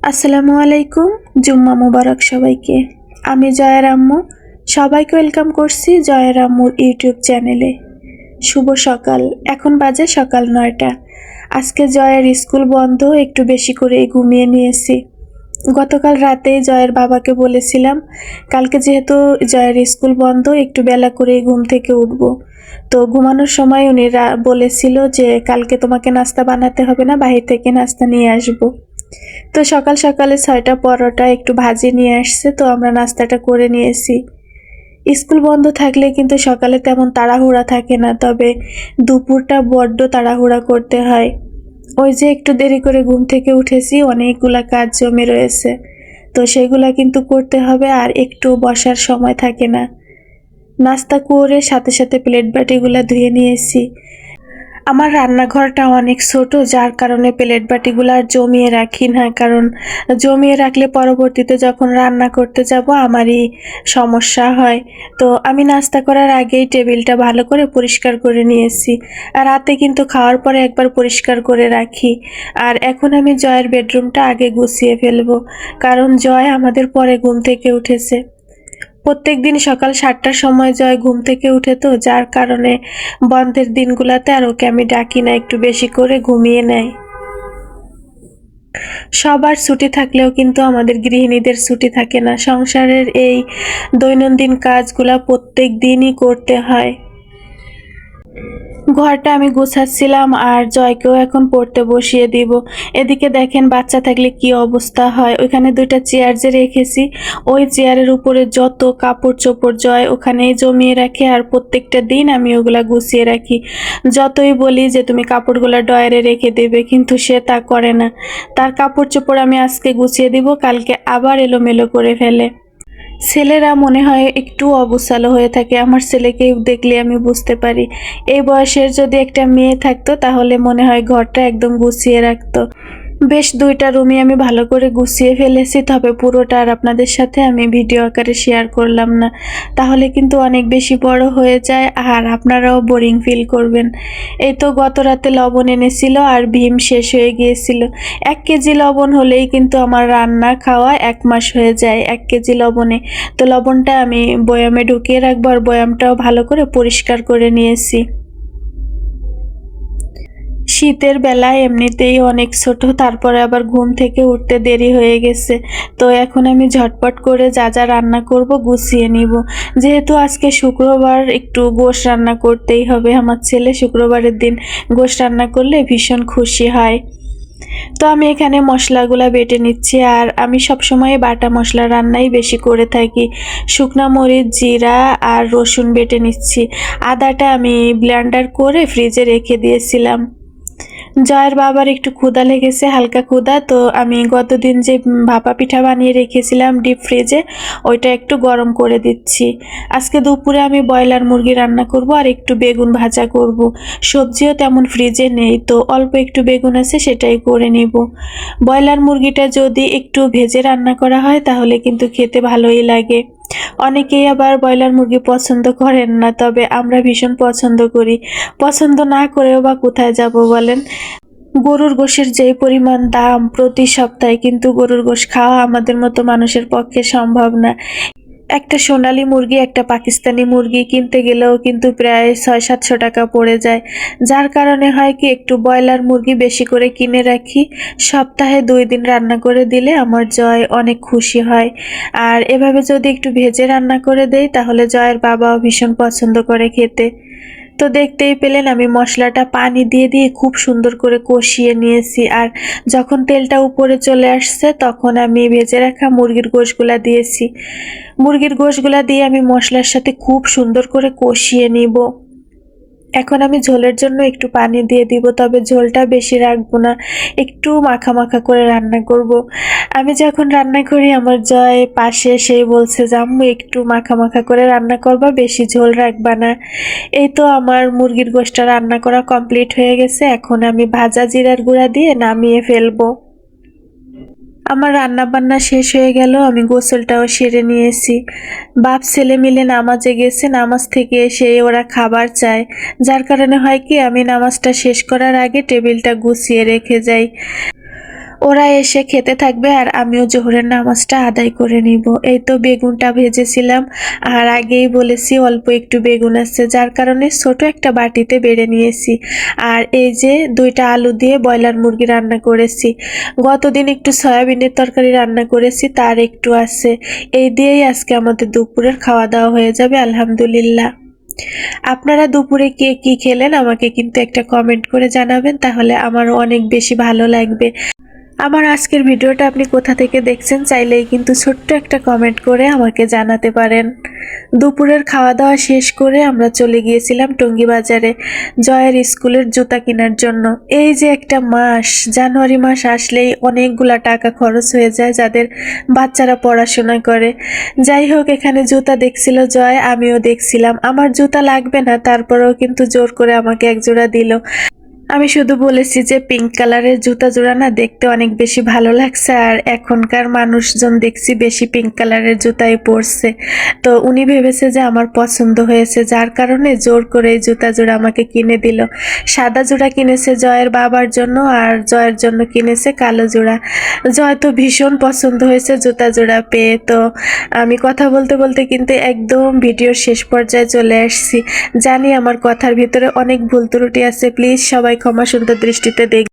আসসালামু আলাইকুম। জুম্মা মুবারক সবাইকে। আমি জয়ের আম্মু। সবাইকে ওয়েলকাম করছি জয়ের আম্মুর ইউটিউব চ্যানেলে। শুভ সকাল। এখন বাজে সকাল 9টা। আজকে জয়ের স্কুল বন্ধ, একটু বেশি করে ঘুমিয়ে নিয়েছি। গতকাল রাতেই জয়ের বাবাকে বলেছিলাম কালকে যেহেতু জয়ের স্কুল বন্ধ একটু বেলা করে ঘুম থেকে উঠব। তো ঘুমানোর সময় উনি বলেছিল যে কালকে তোমাকে নাস্তা বানাতে হবে না, বাহির থেকে নাস্তা নিয়ে আসবো। তো সকাল সকালে 6টা পরোটা একটু ভাজি নিয়ে আসছে, তো আমরা নাস্তাটা করে নিয়েছি। স্কুল বন্ধ থাকলে কিন্তু সকালে তেমন তাড়াহুড়া থাকে না, তবে দুপুরটা বড্ড তাড়াহুড়া করতে হয়। ওই যে একটু দেরি করে ঘুম থেকে উঠেছি, অনেকগুলা কাজ জমে রয়েছে, তো সেগুলা কিন্তু করতে হবে, আর একটু বসার সময় থাকে না। নাস্তা করে সাথে সাথে প্লেট বাটিগুলা ধুয়ে নিয়েছি। আমার রান্নাঘরটা অনেক ছোট, যার কারণে প্লেট বাটিগুলো আর জমিয়ে রাখি না, কারণ জমিয়ে রাখলে পরবর্তীতে যখন রান্না করতে যাব আমারই সমস্যা হয়। তো আমি নাস্তা করার আগেই টেবিলটা ভালো করে পরিষ্কার করে নিয়েছি, আর রাতে কিন্তু খাওয়ার পরে একবার পরিষ্কার করে রাখি। আর এখন আমি জয়ের বেডরুমটা আগে গুছিয়ে ফেলবো, কারণ জয় আমাদের পরে ঘুম থেকে উঠেছে। প্রত্যেকদিন সকাল 7টার সময় জয় ঘুম থেকে উঠে, তো যার কারণে বন্ধের দিনগুলোতে আর ওকে আমি ডাকি না, একটু বেশি করে ঘুমিয়ে নেয়। সবার ছুটি থাকলেও কিন্তু আমাদের গৃহিণীদের ছুটি থাকে না। সংসারের এই দৈনন্দিন কাজগুলা প্রত্যেক দিনই করতে হয়। ঘরটা আমি গোছাচ্ছিলাম আর জয়কেও এখন পড়তে বসিয়ে দিব। এদিকে দেখেন বাচ্চা থাকলে কি অবস্থা হয়। ওইখানে 2টা চেয়ার যে রেখেছি, ওই চেয়ারের উপরে যত কাপড় চোপড় জয় ওখানেই জমিয়ে রাখে, আর প্রত্যেকটা দিন আমি ওগুলা গুছিয়ে রাখি। যতই বলি যে তুমি কাপড়গুলা ডয়ারে রেখে দেবে, কিন্তু সে তা করে না। তার কাপড় চোপড় আমি আজকে গুছিয়ে দিব, কালকে আবার এলোমেলো করে ফেলে। ছেলেরা মনে হয় একটু অগোছালো হয়ে থাকে, আমার ছেলেকে দেখলে আমি বুঝতে পারি। এই বয়সের যদি একটা মেয়ে থাকতো তাহলে মনে হয় ঘরটা একদম গুছিয়ে রাখতো। বেশ 2টা রুমই আমি ভালো করে গুছিয়ে ফেলেছি, তবে পুরোটা আর আপনাদের সাথে আমি ভিডিও আকারে শেয়ার করলাম না, তাহলে কিন্তু অনেক বেশি বড় হয়ে যায় আর আপনারাও বোরিং ফিল করবেন। এই তো গত রাতে লবণ এনেছিল আর ভীম শেষ হয়ে গিয়েছিল। 1 কেজি লবণ হলেই কিন্তু আমার রান্না খাওয়া 1 মাস হয়ে যায় 1 কেজি লবণে। তো লবণটা আমি বয়ামে ঢুকিয়ে রাখবো, আর বয়ামটাও ভালো করে পরিষ্কার করে নিয়েছি। শীতের বেলায় এমনিতেই অনেক ছোট, তারপরে আবার ঘুম থেকে উঠতে দেরি হয়ে গেছে। তো এখন আমি ঝটপট করে যা যা রান্না করব গুছিয়ে নিব। যেহেতু আজকে শুক্রবার, একটু গোশ রান্না করতেই হবে। আমার ছেলে শুক্রবারের দিন গোশ রান্না করলে ভীষণ খুশি হয়। তো আমি এখানে মশলাগুলা বেটে নিচ্ছি, আর আমি সবসময় বাটা মশলা রান্নাই বেশি করে থাকি। শুকনা মরিচ, জিরা আর রসুন বেটে নিচ্ছি। আদাটা আমি ব্লেন্ডার করে ফ্রিজে রেখে দিয়েছিলাম। জয়ের বাবার একটু ক্ষুধা লেগেছে, হালকা ক্ষুধা, তো আমি গতদিন যে ভাপা পিঠা বানিয়ে রেখেছিলাম ডিপ ফ্রিজে, ওইটা একটু গরম করে দিচ্ছি। আজকে দুপুরে আমি ব্রয়লার মুরগি রান্না করব আর একটু বেগুন ভাজা করব। সবজিও তেমন ফ্রিজে নেই, তো অল্প একটু বেগুন আছে, সেটাই করে নিব। ব্রয়লার মুরগিটা যদি একটু ভেজে রান্না করা হয় তাহলে কিন্তু খেতে ভালোই লাগে। অনেকেই আবার ব্রয়লার মুরগি পছন্দ করেন না, তবে আমরা ভীষণ পছন্দ করি। পছন্দ না করেও বা কোথায় যাব বলেন। গরুর গোশের যেই পরিমাণ দাম প্রতি সপ্তাহে, কিন্তু গরুর গোশ খাওয়া আমাদের মতো মানুষের পক্ষে সম্ভব না। একটা সোনালী মুরগি, একটা পাকিস্তানি মুরগি কিনতে গেলেও কিন্তু প্রায় 600-700 টাকা পড়ে যায়। যার কারণে হয় কি, একটু ব্রয়লার মুরগি বেশি করে কিনে রাখি। সপ্তাহে 2 দিন রান্না করে দিলে আমার জয় অনেক খুশি হয়। আর এভাবে যদি একটু ভেজে রান্না করে দেই তাহলে জয়ের বাবাও ভীষণ পছন্দ করে খেতে। তো দেখতেই পেলেন আমি মশলাটা পানি দিয়ে দিয়ে খুব সুন্দর করে কষিয়ে নিয়েছি, আর যখন তেলটা উপরে চলে আসছে তখন আমি ভেজে রাখা মুরগির গোশগুলা দিয়েছি। মুরগির গোশগুলা দিয়ে আমি মশলার সাথে খুব সুন্দর করে কষিয়ে নিব। এখন আমি ঝোলের জন্য একটু পানি দিয়ে দিব, তবে ঝোলটা বেশি রাখবো না, একটু মাখা মাখা করে রান্না করব। আমি যখন রান্না করি আমার জয় পাশে সেই বলছে যে আম্মু একটু মাখা মাখা করে রান্না করবা, বেশি ঝোল রাখবা না। এই তো আমার মুরগির গোশটা রান্না করা কমপ্লিট হয়ে গেছে, এখন আমি ভাজা জিরার গুঁড়া দিয়ে নামিয়ে ফেলবো। আমার রান্না বান্না শেষ হয়ে গেল, আমি গোসলটাও সেরে নিয়েছি। বাপ ছেলে মিলে নামাজে গেছে, নামাজ থেকে এসে ওরা খাবার চায়। যার কারণে হয় কি, আমি নামাজটা শেষ করার আগে টেবিলটা গুছিয়ে রেখে যাই। ওরা এসে খেতে থাকবে আর আমিও জোহরের নামাজটা আদায় করে নিব। এই তো বেগুনটা ভেজেছিলাম আর আগেই বলেছি অল্প একটু বেগুন আছে, যার কারণে ছোট একটা বাটিতে বেড়ে নিয়েছি। আর এই যে 2টা আলু দিয়ে ব্রয়লার মুরগি রান্না করেছি। গতদিন একটু সয়াবিনের তরকারি রান্না করেছি, তার একটু আছে। এই দিয়েই আজকে আমাদের দুপুরের খাওয়া দাওয়া হয়ে যাবে আলহামদুলিল্লাহ। আপনারা দুপুরে কে কি খেলেন আমাকে কিন্তু একটা কমেন্ট করে জানাবেন, তাহলে আমারও অনেক বেশি ভালো লাগবে। আমার আজকের ভিডিওটা আপনি কোথা থেকে দেখছেন চাইলেই কিন্তু ছোট্ট একটা কমেন্ট করে আমাকে জানাতে পারেন। দুপুরের খাওয়া দাওয়া শেষ করে আমরা চলে গিয়েছিলাম টঙ্গী বাজারে জয়ের স্কুলের জুতা কেনার জন্য। এই যে একটা মাস, জানুয়ারি মাস আসলেই অনেকগুলা টাকা খরচ হয়ে যায় যাদের বাচ্চারা পড়াশোনা করে। যাই হোক, এখানে জুতা দেখছিল জয়, আমিও দেখছিলাম। আমার জুতা লাগবে না, তারপরেও কিন্তু জোর করে আমাকে এক জোড়া দিল। আমি শুধু বলেছি যে পিঙ্ক কালারের জুতা জোড়া না দেখতে অনেক বেশি ভালো লাগছে, আর এখনকার মানুষজন দেখছি বেশি পিঙ্ক কালারের জুতাই পরছে। তো উনি ভেবেছে যে আমার পছন্দ হয়েছে, যার কারণে জোর করে এই জুতা জোড়া আমাকে কিনে দিল। সাদা জোড়া কিনেছে জয়ের বাবার জন্য আর জয়ের জন্য কিনেছে কালো জোড়া। জয় তো ভীষণ পছন্দ হয়েছে জুতা জোড়া পেয়ে। তো আমি কথা বলতে বলতে কিন্তু একদম ভিডিওর শেষ পর্যায়ে চলে আসছি। জানি আমার কথার ভিতরে অনেক ভুল ত্রুটি আছে, প্লিজ সবাই ক্ষমা সুন্দর দৃষ্টিতে দেখবেন।